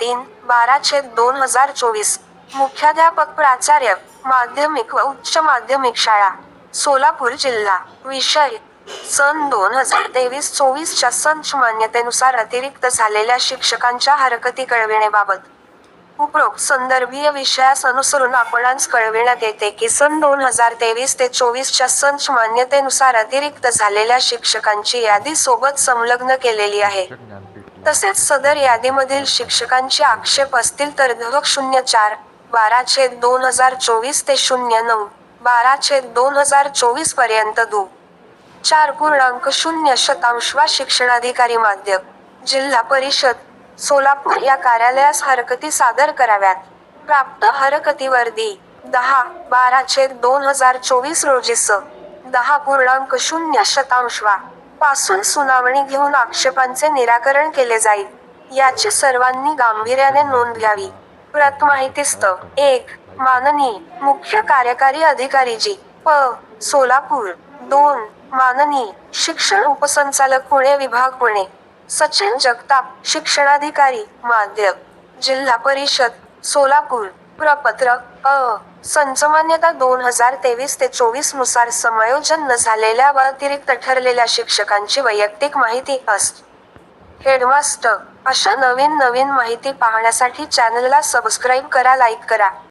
3/12/2024 मुख्याध्यापक प्राचार्य, माध्यमिक व उच्च माध्यमिक शाळा, सोलापूर जिल्हा. विषय: सन 2023-24 च्या संच मान्यतेनुसार अतिरिक्त झालेल्या शिक्षकांच्या हरकती कळविणेबाबत. उपरोक्त संदर्भीय विषयास अनुसरून आपणांस कळविण्यात येते की सन 2023-24 च्या संच मान्यतेनुसार अतिरिक्त झालेल्या शिक्षकांची यादी सोबत संलग्न केलेली आहे. तसेच सदर यादीमधील शिक्षकांचे आक्षेप असतील तर ध. 04/12/2024 ते 09/12/2024 पर्यंत दु. 4.0 वा शिक्षणाधिकारी माध्य, जिल्हा परिषद, सोलापूर या कार्यालयास हरकती सादर कराव्यात. प्राप्त हरकतीवर 10/12/2024 रोजी स. 10.0 वा. पासून सुनावणी घेऊन आक्षेपांचे निराकरण केले जाईल. याची सर्वांनी गांभीर्याने नोंद घ्यावी. प्रत माहितीस्तव. 1. माननीय मुख्य कार्यकारी अधिकारी जी. प. सोलापूर. 2. माननीय शिक्षण उपसंचालक पुणे विभाग पुणे, सचिन जगताप, शिक्षणाधिकारी, माध्य, जिल्हा परिषद, सोलापूर. प्रपत्र. अ. संचमान्यता 2023-24 नुसार समायोजन न झालेल्या व अतिरिक्त ठरलेल्या शिक्षकांची वैयक्तिक माहिती अस्ट. हेडमास्टर. अशा नवीन माहिती पाहण्यासाठी चॅनलला सबस्क्राईब करा, लाईक करा.